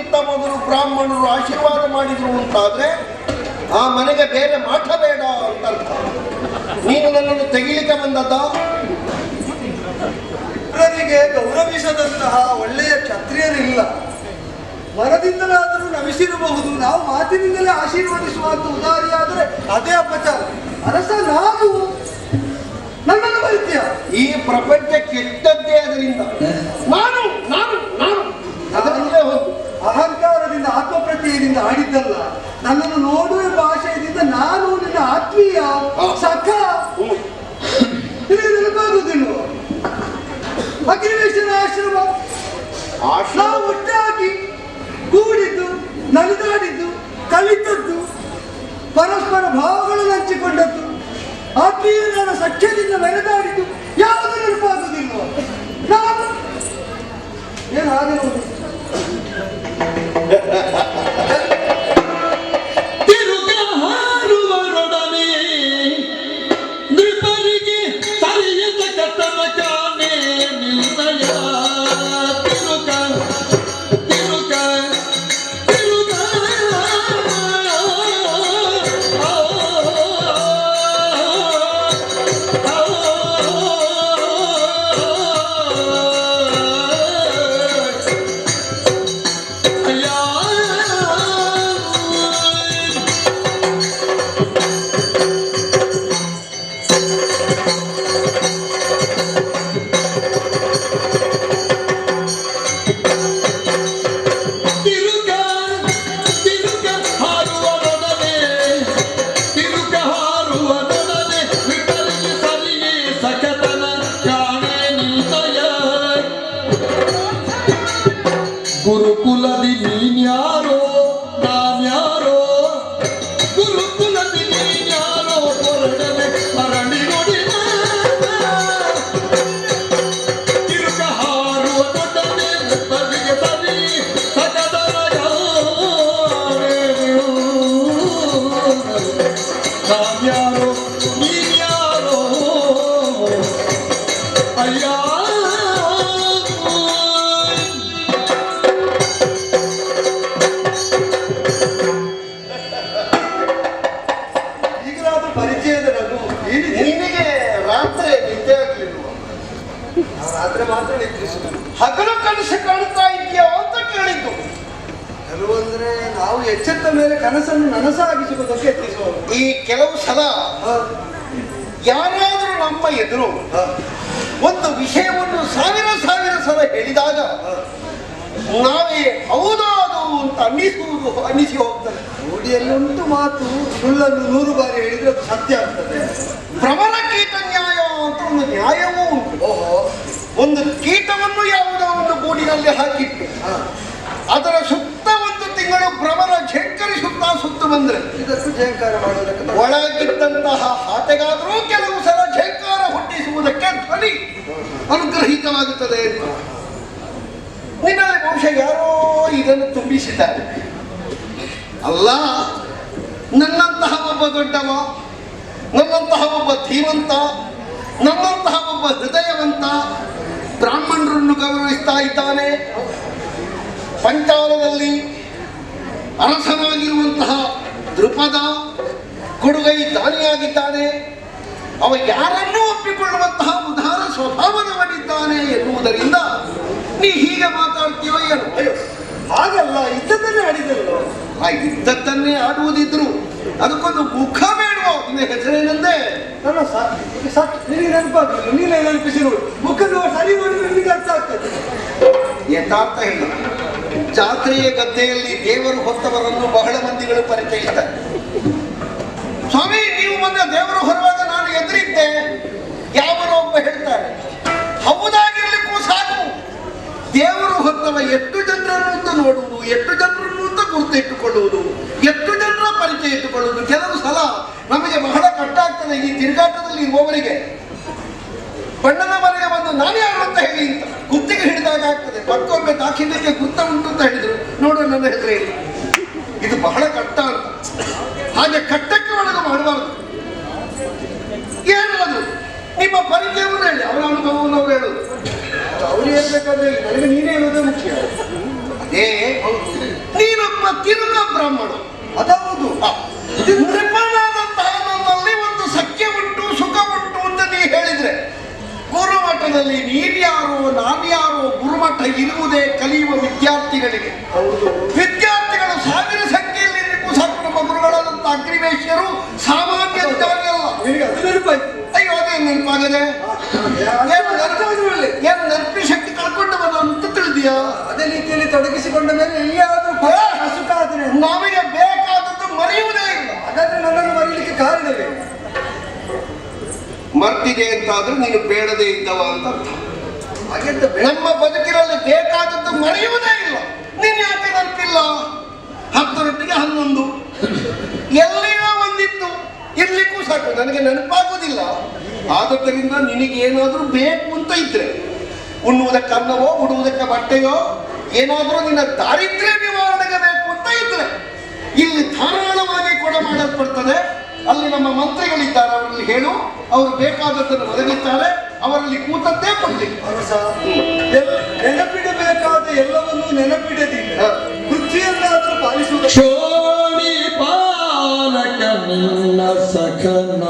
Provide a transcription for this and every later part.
ಬರುವುದಕ್ಕಿಂತ ಮೊದಲು ಬ್ರಾಹ್ಮಣರು ಆಶೀರ್ವಾದ ಮಾಡಿದ್ರು ಅಂತಾದ್ರೆ ಆ ಮನೆಗೆ ಬೇರೆ ಮಾಠ ಬೇಡ ಅಂತ ಅರ್ಥ. ನೀನು ನನ್ನನ್ನು ತೆಗಿಲಿಕ್ಕೆ ಬಂದದ್ದ? ಮಿತ್ರರಿಗೆ ಗೌರವಿಸದಂತಹ ಒಳ್ಳೆಯ ಕ್ಷತ್ರಿಯರಿಲ್ಲ. ಮನದಿಂದಲಾದರೂ ನಮಿಸಿರಬಹುದು, ನಾವು ಮಾತಿನಿಂದಲೇ ಆಶೀರ್ವದಿಸುವಂತ ಉದಾರಿಯಾದರೆ ಅದೇ ಅಪಚಾರ. ಅರಸ ನಾವು ನನ್ನನ್ನು ಬೈತ್ಯ. ಈ ಪ್ರಪಂಚ ಕೆಟ್ಟದ್ದೇ ಅದರಿಂದ. ನಾನು ನಾನು ನಾನು ಅದರಲ್ಲೇ ಹೋಗು. ಅಹಂಕಾರದಿಂದ ಆತ್ಮಪ್ರತ್ಯಯದಿಂದ ಆಡಿದ್ದಲ್ಲ, ನನ್ನನ್ನು ನೋಡುವ ಭಾಷೆಯಿಂದ ನಾನು ನಿನ್ನ ಆತ್ಮೀಯ ಸಖ ನೆನಪಾಗುವುದಿಲ್ಲ. ಅಗ್ನಿವೇಶನ ಆಶ್ರಮ ನಾವು ಒಟ್ಟಾಗಿ ಕೂಡಿದ್ದು, ನಲಿದಾಡಿದ್ದು, ಕಲಿತದ್ದು, ಪರಸ್ಪರ ಭಾವಗಳನ್ನು ಹಂಚಿಕೊಂಡದ್ದು, ಆತ್ಮೀಯರ ಸಖ್ಯದಿಂದ ಮೆರೆದಾಡಿದ್ದು ಯಾವುದು ನೆನಪಾಗುವುದಿಲ್ಲ. ನಾನು ಏನು ಹಾಗೆ ನೋಡಿ ಗುರುಕುಲದಿ ನೀನ್ಯಾರೋ ನಾನ್ಯಾರೋ, ಗುರುಕುಲದಿ ನೀನ್ಯಾರೋ ಹೊರಡನೆ ಮರಳಿ ನುಡಿದ ತಿರುಗ ಹಾರುವ ದೊಡ್ಡನೆ ಬದಿಗೆ ಬದಿ ಸಕದರ ನಾನ್ಯಾರೋ ನೀನ್ಯಾರೋ ಅಯ್ಯ. ಹಗಲು ಕನಸು ಕಾಣ್ತಾ ಇದೆಯೋ ಅಂತ ಕೇಳಿದ್ದು. ಕೆಲವಂದ್ರೆ ನಾವು ಎಚ್ಚೆತ್ತ ಮೇಲೆ ಕನಸನ್ನು ನನಸಾಗಿಸುವುದಕ್ಕೆ ಯತ್ನಿಸುವುದು. ಈ ಕೆಲವು ಸಲ ಯಾರಾದರೂ ನಮ್ಮ ಎದುರು ಒಂದು ವಿಷಯವನ್ನು ಸಾವಿರ ಸಲ ಹೇಳಿದಾಗ ನಾವೇ ಹೌದಾದು ಅಂತ ಅನ್ನಿಸಿ ಹೋಗ್ತದೆ. ರೂಢಿಯಲ್ಲಿ ಉಂಟು ಮಾತು, ಸುಳ್ಳನ್ನು 100 ಬಾರಿ ಹೇಳಿದ್ರೆ ಅದು ಸತ್ಯ ಆಗ್ತದೆ. ಭ್ರಮರ ಕೀಟ ನ್ಯಾಯ ಅಂತ ಒಂದು ನ್ಯಾಯವೂ ಉಂಟು. ಒಂದು ಕೀಟವನ್ನು ಯಾವುದೋ ಒಂದು ಗೂಡಿನಲ್ಲಿ ಹಾಕಿಟ್ಟು ಅದರ ಸುತ್ತ 1 ತಿಂಗಳು ಭ್ರಮರ ಝೇಂಕರಿಸುತ್ತಾ ಸುತ್ತು ಬಂದ್ರೆ ಇದಕ್ಕೂ ಝೇಂಕಾರ ಮಾಡುವುದಕ್ಕೆ ಒಳಗಿದ್ದಂತಹ ಹಾತೆಗಾದರೂ ಕೆಲವು ಸಲ ಝೇಂಕಾರ ಹುಟ್ಟಿಸುವುದಕ್ಕೆ ಧ್ವನಿ ಅನುಗ್ರಹಿತವಾಗುತ್ತದೆ ಅಂತ. ನಿನ್ನಲ್ಲಿ ಬಹುಶಃ ಯಾರೋ ಇದನ್ನು ತುಂಬಿಸಿದ್ದಾರೆ. ಅಲ್ಲ, ನನ್ನಂತಹ ಒಬ್ಬ ದೊಡ್ಡವ, ನನ್ನಂತಹ ಒಬ್ಬ ಧೀಮಂತ, ನನ್ನಂತಹ ಒಬ್ಬ ಹೃದಯವಂತ ಬ್ರಾಹ್ಮಣರನ್ನು ಗೌರವಿಸ್ತಾ ಇದ್ದಾನೆ. ಪಂಚಾಲದಲ್ಲಿ ಅರಸನಾಗಿರುವಂತಹ ದೃಪದ ಕೊಡುಗೈ ದಾನಿಯಾಗಿದ್ದಾನೆ. ಅವ ಯಾರನ್ನೂ ಒಪ್ಪಿಕೊಳ್ಳುವಂತಹ ಉದಾರ ಸ್ವಭಾವದವನಿದ್ದಾನೆ ಎನ್ನುವುದರಿಂದ ನೀ ಹೀಗೆ ಮಾತಾಡ್ತೀಯೋ ಏನು? ಅಯ್ಯೋ, ಹಾಗಲ್ಲ, ಇದ್ದದ್ದನ್ನೇ ಆಡಿದಲ್ಲ. ಆ ಇದ್ದದ್ದನ್ನೇ ಆಡುವುದಿದ್ರು ಅದಕ್ಕೊಂದು ಮುಖ ಬೇಡುವ. ನಿನ್ನ ಹೆಸರೇನೆಂದೇ? ನನ್ನ ನಿನಗೆ ನೆನಪಾಗಲಿಲ್ಲ, ನೀನೇ ನೆನಪಿಸಿ ನೋಡು. ಮುಖ ಸರಿ ನೋಡಿದ್ರೆ ನಿನಗೆ ಅರ್ಥ ಆಗ್ತದೆ. ಯಥಾರ್ಥ ಹೇಳಿ, ಜಾತ್ರೆಯ ಗದ್ದೆಯಲ್ಲಿ ದೇವರು ಹೊತ್ತವರನ್ನು ಬಹಳ ಮಂದಿಗಳು ಪರಿಚಯಿಸ್ತಾರೆ. ಸ್ವಾಮಿ, ನೀವು ಮೊನ್ನೆ ದೇವರು ಹೊರವಾಗ ನಾನು ಎದುರಿದ್ದೆ, ಯಾವನೋ ಒಬ್ಬ ಹೇಳ್ತಾರೆ. ಹೌದಾಗಿರ್ಲಿಕ್ಕೂ ಸಾಕು. ದೇವರು ಹೊತ್ತವ ಎಷ್ಟು ಜನರನ್ನು ಅಂತ ನೋಡುವುದು, ಎಷ್ಟು ಜನರನ್ನು ಅಂತ ಗುರುತಿಟ್ಟುಕೊಳ್ಳುವುದು, ಎಷ್ಟು ಜನರ ಪರಿಚಯ ಇಟ್ಟುಕೊಳ್ಳುವುದು ಕೆಲವು ಸಲ ನಮಗೆ ಬಹಳ ಕಷ್ಟ ಆಗ್ತದೆ. ಈ ತಿರುಗಾಟದಲ್ಲಿ ಇರುವವರಿಗೆ ಬಣ್ಣದ ಮನೆಗೆ ಬಂದು ನಾನೇ ಯಾರು ಅಂತ ಹೇಳಿ ಅಂತ ಗುತ್ತಿಗೆ ಹಿಡಿದಾಗ ಆಗ್ತದೆ. ಮತ್ತೊಮ್ಮೆ ದಾಖಿಲ್ಯಕ್ಕೆ ಗುರ್ತ ಉಂಟು ಅಂತ ಹೇಳಿದ್ರು, ನೋಡು ನನ್ನ ಹೆಸರೇನು. ಇದು ಬಹಳ ಕಷ್ಟ ಅಂತ. ಹಾಗೆ ಕಟ್ಟಕ್ಕೆ ಒಳಗೆ ಮಾಡಬಾರದು. ಏನದು ನಿಮ್ಮ ಪರಿಚಯವನ್ನು ಹೇಳಿ, ಅವರ ಅನುಭವವನ್ನು ಅವರು ಹೇಳುದು. ಅವ್ರು ಹೇಳ್ಬೇಕಾದ್ರೆ ನನಗೆ ನೀನೇ ಹೇಳೋದೇ ಮುಖ್ಯ. ಅದೇ ಕಿರುಕ ಬ್ರಾಹ್ಮಣ. ಅದೌದು. ನೃಪನಾದಂತಹ ನನ್ನಲ್ಲಿ ಒಂದು ಸಖ್ಯ ಉಂಟು, ಸುಖ ಉಂಟು ಅಂತ ನೀ ಹೇಳಿದ್ರೆ, ಗುರುಮಠದಲ್ಲಿ ನೀನ್ಯಾರೋ ನಾನ್ಯಾರೋ, ಗುರುಮಠ ಇರುವುದೇ ಕಲಿಯುವ ವಿದ್ಯಾರ್ಥಿಗಳಿಗೆ. ಹೌದು. ವಿದ್ಯಾರ್ಥಿಗಳು ಸಾವಿರ ಸಂಖ್ಯೆಯಲ್ಲಿ ಸಾಕು. ನಮ್ಮ ಗುರುಗಳಾದಂಥ ಅಗ್ನಿವೇಶ್ಯರು ಸಾಮಾನ್ಯ ಜ್ಞಾನಿ ಅಲ್ಲ. ನಿನಗೆ ಅದು ನೆನಪಾಯ್ತು? ಅಯ್ಯೋ, ಅದೇನು ನೆನಪಾಗದೆ? ಏನು ನೆನಪಿ ಶಕ್ತಿ ಕಳ್ಕೊಂಡವನು ಅಂತ ತಿಳಿದಿಯಾ? ಅದೇ ರೀತಿಯಲ್ಲಿ ತೊಡಗಿಸಿಕೊಂಡ ಮೇಲೆ ಎಲ್ಲಿಯಾದ್ರೂ ಸುಖ ಆದ್ರೆ ನಮಗೆ ಬೇಕಾದದ್ದು ಮರೆಯುವುದೇ ಇಲ್ಲ. ಹಾಗಾದ್ರೆ ನನ್ನನ್ನು ಮರೀಲಿಕ್ಕೆ ಕಾರಣವೇ? ಮರ್ತಿದೆ ಅಂತಾದ್ರೂ ನೀನು ಬೇಡದೇ ಇದ್ದವ ಅಂತ ಅರ್ಥ. ಹಾಗೆಂತ ನಮ್ಮ ಬದುಕಿನಲ್ಲಿ ಬೇಕಾದದ್ದು ಮರೆಯುವುದೇ ಇಲ್ಲ. ನೀನು ಯಾಕೆ ನೆನಪಿಲ್ಲ? 10ರೊಟ್ಟಿಗೆ 11 ಎಲ್ಲಿಯೋ ಒಂದಿತ್ತು, ಇರ್ಲಿಕ್ಕೂ ಸಾಕು, ನನಗೆ ನೆನಪಾಗುವುದಿಲ್ಲ. ಆದದ್ದರಿಂದ ನಿನಗೇನಾದ್ರೂ ಬೇಕು ಅಂತ ಇದ್ರೆ, ಉಣ್ಣುವುದಕ್ಕೆ ಅನ್ನವೋ ಉಡುವುದಕ್ಕೆ ಬಟ್ಟೆಯೋ, ಏನಾದ್ರೂ ನಿನ್ನ ದಾರಿದ್ರ್ಯ ನಿವಾರಣೆಗೆ ಬೇಕು ಅಂತ ಇದ್ರೆ, ಇಲ್ಲಿ ಧಾರಾಳವಾಗಿ ಕೊಡ ಮಾಡಲ್ಪಡ್ತದೆ. ಅಲ್ಲಿ ನಮ್ಮ ಮಂತ್ರಿಗಳಿದ್ದಾರೆ, ಅವರಲ್ಲಿ ಹೇಳು, ಅವರು ಬೇಕಾದದ್ದನ್ನು ಒದಗಿದ್ದಾರೆ, ಅವರಲ್ಲಿ ಕೂತದ್ದೇ ಕೊಡ್ಲಿಕ್ಕೆ. ನೆನಪಿಡಬೇಕಾದ ಎಲ್ಲವನ್ನೂ ನೆನಪಿಡದಿಲ್ಲ, ಕೃತಿಯನ್ನಾದ್ರೂ ಪಾಲಿಸುವುದು. ಶೋಣಿ ಪಾಲಕ ನಿನ್ನ ಸಖನ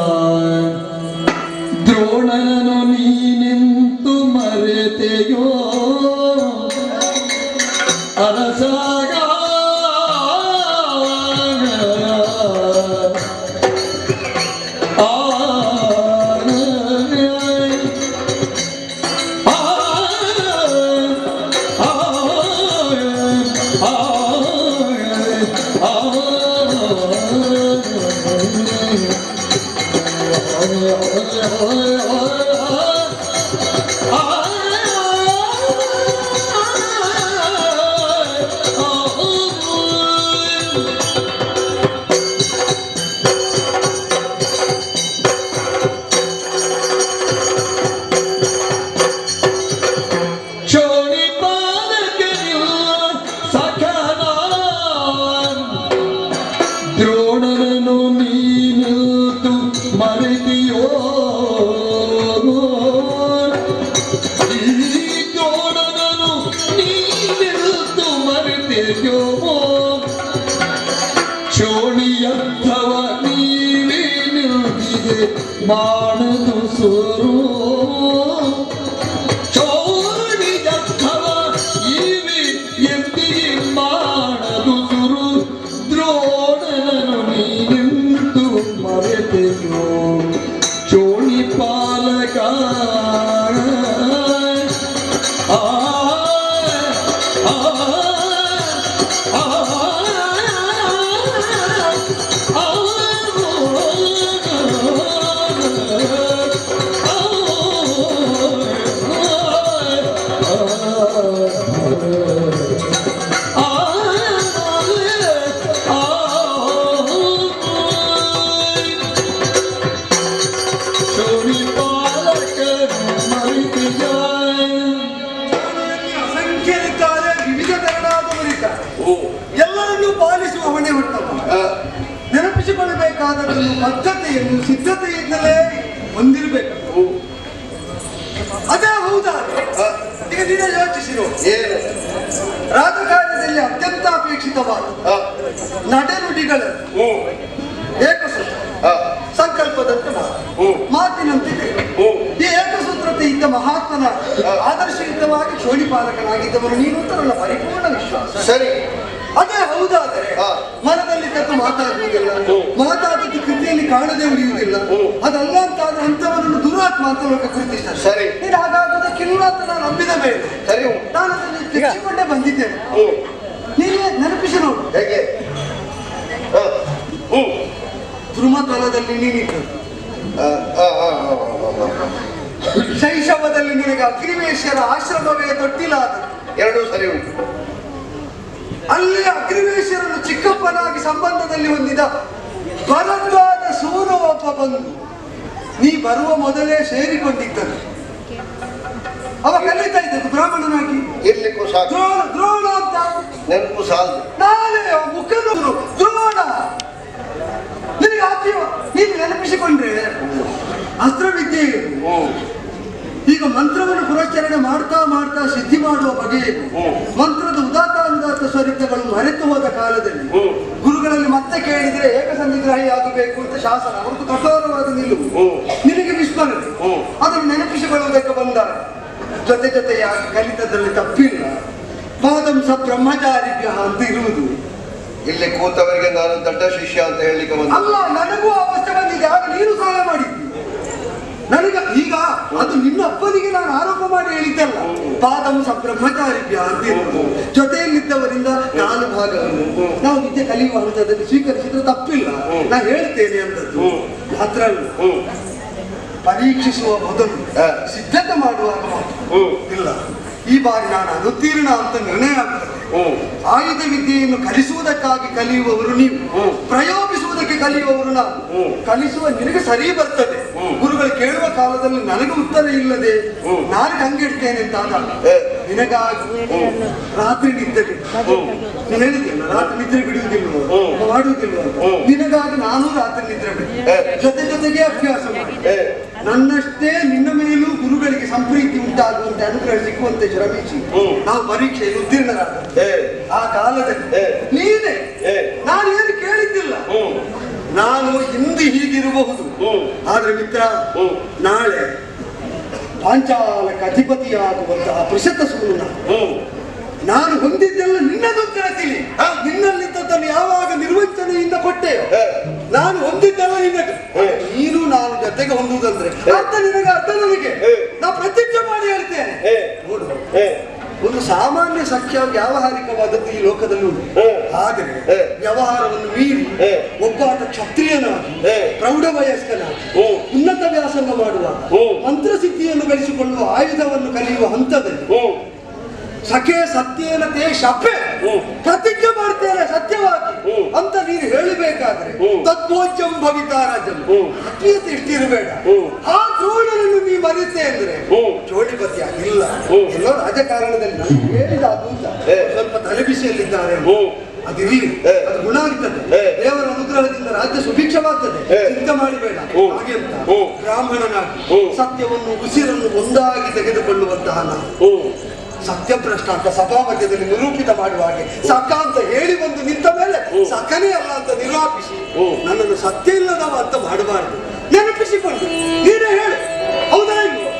ದ್ರೋಣನು ನೀನಿಂತು ಮರೆತೆಯೋ ಅರಸಾಗ ದ್ರೋಣನನು ನೀನಿಲ್ತು ಮರೆತಿಯೋ, ಈ ದ್ರೋಣನನು ನೀನಿಲ್ತು ಮರೆತೆಯೋ, ಚೋಣಿಯಂಥವ ನೀವೇ ನಿಲ್ದಿದೆ ಮಾಡದು ಸೋರು, ಚೋಣಿಯಂಥವ ಇವೆ ಎಂದಿಗೆ ಮಾಡದು ಸುರು, ದ್ರೋಣನನು ನೀನಿಂತು ಮರೆತೆಯೋ ಚೋಣಿ ಪಾಲಕ. ಅಸಂಖ್ಯರಿದ್ದಾರೆ, ವಿವಿಧ ತೆರನಾದವರಿದ್ದಾರೆ, ಎಲ್ಲರನ್ನೂ ಪಾಲಿಸುವ ಹೊಣೆ ಹೊತ್ತವ. ನೆನಪಿಸಿಕೊಳ್ಳಬೇಕಾದದನ್ನು ಬದ್ಧತೆಯನ್ನು ಸಿದ್ಧತೆಯಿಂದಲೇ ಹೊಂದಿರಬೇಕು. ಅದೇ ಹೌದಾ? ಈಗ ನೀನು ಯೋಚಿಸಿರೋ ಏನು ರಾಜಕಾರಣದಲ್ಲಿ ಅತ್ಯಂತ ಅಪೇಕ್ಷಿತವಾದ ನಡೆನುಡಿಗಳನ್ನು ಏಕಸೂತ್ರ, ಸಂಕಲ್ಪದಂತೆ ಮಾತಿನಂತೆ ಈ ಏಕಸೂತ್ರತೆ ಇದ್ದ ಮಹಾತ್ಮನ ಆದರ್ಶಯುತವಾಗಿ ಚೋಣಿಪಾಲಕನಾಗಿದ್ದವನು ನೀನು ಅಂತ ನನ್ನ ಪರಿಪೂರ್ಣ ವಿಶ್ವಾಸ. ಸರಿ, ಅದೇ ಹೌದಾದರೆ ಮನದಲ್ಲಿ ಕತ್ತು ಮಾತಾಡುವುದಿಲ್ಲ, ಮಾತಾಡಿದ್ದು ಕೃತಿಯಲ್ಲಿ ಕಾಣದೇ ಉಳಿಯುವುದಿಲ್ಲ. ಅದಲ್ಲ ಅಂತಾದ್ರೆ ಅಂಥವರನ್ನು ದುರಾತ್ಮ ಅಂತ ಲೋಕ ಗುರುತಿಸ್ತಾರೆ. ಸರಿ, ನೀನು ಹಾಗಾಗೋದಕ್ಕಿಲ್ಲ ಅಂತ ನಾನು ನಂಬಿದ ಮೇಲೆ ಸರಿ, ನಾನು ಅದನ್ನು ತೆಗೆಸಿಕೊಂಡೇ ಬಂದಿದ್ದೇನೆ. ನೀನೇ ನೆನಪಿಸಿ ನೋಡು. ಹೇಗೆ? ಧ್ರುಮತಲದಲ್ಲಿ ನೀನಿದ್ದು, ಶೈಶವದಲ್ಲಿ ನಿನಗೆ ಅಗ್ನಿವೇಶ್ಯರ ಆಶ್ರಮವೇ ತೊಟ್ಟಿಲಾದ. ಎರಡೂ ಸರಿ ಉಂಟು. ಅಲ್ಲಿ ಅಗ್ನಿವೇಶ್ವರನ್ನು ಚಿಕ್ಕಪ್ಪನಾಗಿ ಸಂಬಂಧದಲ್ಲಿ ಹೊಂದಿದ ಬಲವಾದ ಸೂರ ಒಬ್ಬ ಬಂದು ನೀ ಬರುವ ಮೊದಲೇ ಸೇರಿಕೊಂಡಿದ್ದನು. ಅವ ಕಲಿತಾ ಇದ್ದದ್ದು ಬ್ರಾಹ್ಮಣನಾಗಿ ಇರ್ಲಿಕ್ಕೂ ಸಾಕು. ದ್ರೋಣ ದ್ರೋಣ ಅಂತ ನೆನಪು ಸಾಲದು. ನಾನೇ ಮುಖನು ದ್ರೋಣ. ನಿನಗೆ ಆತೀವ ನೀನು ನೆನಪಿಸಿಕೊಂಡ್ರೆ ಅಸ್ತ್ರವಿದ್ಯೆ. ಈಗ ಮಂತ್ರವನ್ನು ಪುರಸ್ಕರಣೆ ಮಾಡ್ತಾ ಮಾಡ್ತಾ ಸಿದ್ಧಿ ಮಾಡುವ ಬಗೆ, ಮಂತ್ರದ ಉದಾತ್ತ ಅನುದಾತ್ತ ಸ್ವರಿತಗಳು ಮರೆತು ಹೋದ ಕಾಲದಲ್ಲಿ ಗುರುಗಳಲ್ಲಿ ಮತ್ತೆ ಕೇಳಿದ್ರೆ ಏಕಸಂಧಿಗ್ರಾಹಿ ಆಗಬೇಕು ಅಂತ ಶಾಸನ, ಅವರದ್ದು ಕಠೋರವಾದ ನಿಲುವು ನಿನಗೆ ವಿಸ್ಮರಣೆ, ಅದನ್ನು ನೆನಪಿಸಿಕೊಳ್ಳುವುದಕ್ಕೆ ಬಂದಾಗ ಜೊತೆ ಜೊತೆಯಾಗಿ ಕಲಿತದ್ರಲ್ಲಿ ತಪ್ಪಿಲ್ಲ. ಪಾದಂ ಸ ಬ್ರಹ್ಮಚಾರಿಭ್ಯ ಅಂತ ಇರುವುದು. ಇಲ್ಲಿ ಕೂತವರಿಗೆ ನಾನು ದೊಡ್ಡ ಶಿಷ್ಯ ಅಂತ ಹೇಳಲಿಕ್ಕೆ ಬಂದ ಅಲ್ಲ, ನನಗೂ ಅವಸ್ಥೆ ಬಂದಿದೆ. ಆಗ ನೀನು ಸಹಾಯ ಮಾಡಿದ್ದಿ ನನಗ. ಈಗ ಅದು ನಿನ್ನ ಅಪ್ಪನಿಗೆ ನಾನು ಆರೋಪ ಮಾಡಿ ಹೇಳಿದ್ದಲ್ಲ. ಪಾದಂ ಸ ಬ್ರಹ್ಮಚಾರಿಭ್ಯ ಅಂತ ಇರುವುದು. ಜೊತೆಯಲ್ಲಿದ್ದವರಿಂದ ಕಾಲು ಭಾಗವನ್ನು ನಾವು ವಿದ್ಯೆ ಕಲಿಯುವ ಹಂತದಲ್ಲಿ ಸ್ವೀಕರಿಸಿದ್ರೆ ತಪ್ಪಿಲ್ಲ. ನಾ ಹೇಳ್ತೇನೆ ಅಂತದ್ದು ಮಾತ್ರ ಅಲ್ಲ, ಪರೀಕ್ಷಿಸುವ ಮೊದಲು ಸಿದ್ಧತೆ ಮಾಡುವಾಗ ಇಲ್ಲ. ಈ ಬಾರಿ ನಾನು ಅನುತ್ತೀರ್ಣ ಅಂತ ನಿರ್ಣಯ ಆಗ್ತದೆ. ಆಯುಧ ವಿದ್ಯೆಯನ್ನು ಕಲಿಸುವುದಕ್ಕಾಗಿ ಕಲಿಯುವವರು ನೀವು, ಪ್ರಯೋಗಿಸುವುದಕ್ಕೆ ಕಲಿಯುವವರು ನಾವು. ಕಲಿಸುವ ನಿನಗೆ ಸರಿ ಬರ್ತದೆ, ಗುರುಗಳು ಕೇಳುವ ಕಾಲದಲ್ಲಿ ನನಗೆ ಉತ್ತರ ಇಲ್ಲದೆ ನಾನು ಕಂಗೆಡ್ತೇನೆ ಅಂತ ನಿನಗಾಗಿ ರಾತ್ರಿ ನಿದ್ದೆ ನೀನು ಹೇಳಿದ್ಯಲ್ಲ, ರಾತ್ರಿ ನಿದ್ರೆ ಬಿಡುವುದಿಲ್ವ ಮಾಡುವುದಿಲ್ವ ಅಂತ. ನಿನಗಾಗಿ ನಾನು ರಾತ್ರಿ ನಿದ್ರೆ ಬಿಡು, ಜೊತೆಗೆ ಅಭ್ಯಾಸ ಮಾಡಿ. ನನ್ನಷ್ಟೇ ನಿನ್ನ ಮೇಲೂ ಗುರುಗಳಿಗೆ ಸಂಪ್ರೀತಿ ಉಂಟಾಗುವಂತೆ ಅನುಗ್ರಹ ಸಿಕ್ಕುವಂತೆ ಶ್ರಮಿಸಿ ನಾವು ಪರೀಕ್ಷೆಯಲ್ಲಿ ಉತ್ತೀರ್ಣರಾಗ. ಆ ಕಾಲದಲ್ಲಿ ನೀನೇ ನಾನು ಏನು ಕೇಳಿದ್ದಿಲ್ಲ. ನಾನು ಇಂದು ಹೀಗಿರಬಹುದು, ಆದ್ರೆ ಮಿತ್ರ ನಾಳೆ ಪಾಂಚಾಲಕ್ಕೆ ಅಧಿಪತಿಯಾಗುವಂತಹ ಪ್ರಶಸ್ತ ಸೂರ್ಯ ನಾನು ಹೊಂದಿದ್ದೆಲ್ಲ ನಿನ್ನದು ತಿಳಿ. ನಿನ್ನಲ್ಲಿದ್ದದ್ದನ್ನು ಯಾವಾಗ ನಿರ್ವಂಚನೆಯಿಂದ ಕೊಟ್ಟೆ, ನಾನು ಹೊಂದಿದ್ದೆಲ್ಲ ನಿನ್ನದು. ನೀನು ನಾನು ಜೊತೆಗೆ ಹೊಂದುವುದಂದ್ರೆ ಅರ್ಥ ನಿನಗೆ, ಅರ್ಥ ನನಗೆ. ನಾ ಪ್ರತಿಜ್ಞೆ ಮಾಡಿ ಹೇಳ್ತೇನೆ. ನೋಡು, ಒಂದು ಸಾಮಾನ್ಯ ಸಖ್ಯ ವ್ಯಾವಹಾರಿಕವಾದದ್ದು ಈ ಲೋಕದಲ್ಲಿ ಉಂಟು. ಆದರೆ ವ್ಯವಹಾರವನ್ನು ಮೀರಿ ಒಬ್ಬಾತ ಕ್ಷತ್ರಿಯನಾಗಿ ಪ್ರೌಢ ವಯಸ್ಕನಾಗಿ ಉನ್ನತ ವ್ಯಾಸಂಗ ಮಾಡುವಾಗ ಮಂತ್ರಸಿದ್ಧಿಯನ್ನು ಗಳಿಸಿಕೊಳ್ಳುವ ಆಯುಧವನ್ನು ಕಲಿಯುವ ಹಂತದಲ್ಲಿ ಸಖೆ ಸತ್ಯೇನ ತೇ ಶಪೆ ಪ್ರತಿಜ್ಞೆ ಮಾಡ್ತೇನೆ ಸತ್ಯವಾಗಿ ಅಂತ ನೀನು ಹೇಳಬೇಕಾದ್ರೆ ತದ್ಭೋಜ್ಯಂ ಭವಿತಾರಾಜಂ ಆತ್ಮೀಯತೆ ಇಷ್ಟಿರಬೇಡ. ಆ ದ್ರೋಣನನ್ನು ನೀ ಮರೆಯುತ್ತೆ ಅಂದ್ರೆ ಚೋಳಿಪತಿ ಆಗಿಲ್ಲ. ಎಲ್ಲೋ ರಾಜಕಾರಣದಲ್ಲಿ ನಾನು ಹೇಳಿದ ಅದು ಸ್ವಲ್ಪ ತಲೆಬಿಸಿಯಲ್ಲಿದ್ದಾರೆ, ಅದಿರಲಿ, ಅದು ಗುಣ ಆಗ್ತದೆ. ದೇವರ ಅನುಗ್ರಹದಿಂದ ರಾಜ್ಯ ಸುಭಿಕ್ಷವಾಗ್ತದೆ, ಚಿಂತೆ ಮಾಡಬೇಡ. ಹಾಗೆ ಅಂತ ಬ್ರಾಹ್ಮಣನಾಗಿ ಸತ್ಯವನ್ನು ಉಸಿರನ್ನು ಒಂದಾಗಿ ತೆಗೆದುಕೊಳ್ಳುವಂತಹ ನಾವು ಸತ್ಯಭ್ರಷ್ಟ ಅಂತ ಸಭಾ ಮಧ್ಯದಲ್ಲಿ ನಿರೂಪಿತ ಮಾಡುವ ಹಾಗೆ ಸಕ ಅಂತ ಹೇಳಿ ಬಂದು ನಿಂತ ಮೇಲೆ ಸಕನೇ ಅಲ್ಲ ಅಂತ ನಿರಾಪಿಸಿ ನನ್ನನ್ನು ಸತ್ಯ ಇಲ್ಲದವ ಅಂತ ಮಾಡಬಾರದು. ನೆನಪಿಸಿಕೊಂಡು ನೀನೇ ಹೇಳು, ಹೌದಾ ಇಲ್ವೋ?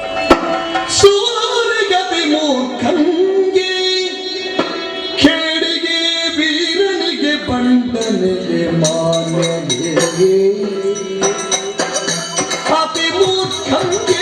ಸೂರ್ಯಗತಿ ಮೂರ್ಖಂಗೆ ಕೇಡಿಗೆ ವೀರನಿಗೆ ಬಂಡನಿಗೆ ಮಾನನಿಗೆ ಅತಿ ಮೂರ್ಖಂಗೆ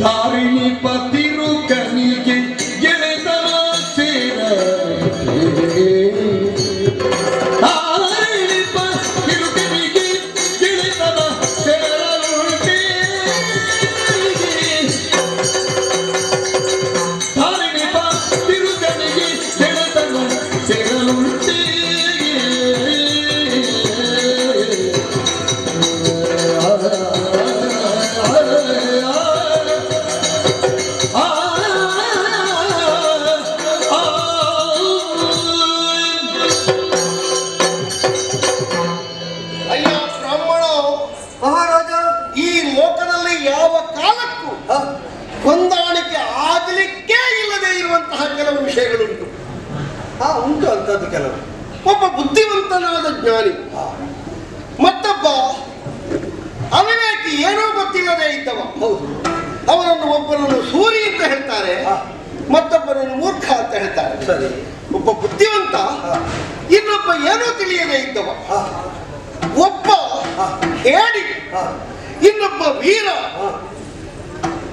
ಧಾರಿಣಿ ಪತಿರು ಕನಿಗೆ ಗೆಳೆತನ ಸೇರ ಧಾರಿಣಿ ಪತಿರು ಕನಿಗೆ ಗೆಳೆತನ ಸೇರಲುಂಟೆ ಧಾರಿಣಿ ಪತಿರು ಕನಿಗೆ ಗೆಳೆತನ ಸೇರಲುಂಟೆ ಹೊಂದಾಣಿಕೆ ಆಗಲಿಕ್ಕೆ ಇಲ್ಲದೆ ಇರುವಂತಹ ಕೆಲವು ವಿಷಯಗಳುಂಟು. ಉಂಟು ಅಂತದ್ದು ಕೆಲವು. ಒಬ್ಬ ಬುದ್ಧಿವಂತನಾದ ಜ್ಞಾನಿ, ಮತ್ತೊಬ್ಬ ಅವಿವೇಕಿ, ಏನೋ ಗೊತ್ತಿಲ್ಲದೆ ಇದ್ದವ. ಹೌದು, ಅವನನ್ನು ಒಬ್ಬನನ್ನು ಸೂರಿ ಅಂತ ಹೇಳ್ತಾರೆ, ಮತ್ತೊಬ್ಬನನ್ನು ಮೂರ್ಖ ಅಂತ ಹೇಳ್ತಾರೆ. ಸರಿ. ಒಬ್ಬ ಬುದ್ಧಿವಂತ, ಇನ್ನೊಬ್ಬ ಏನೋ ತಿಳಿಯದೆ ಇದ್ದವ. ಒಬ್ಬ ಹೇಳಿ, ಇನ್ನೊಬ್ಬ ವೀರ,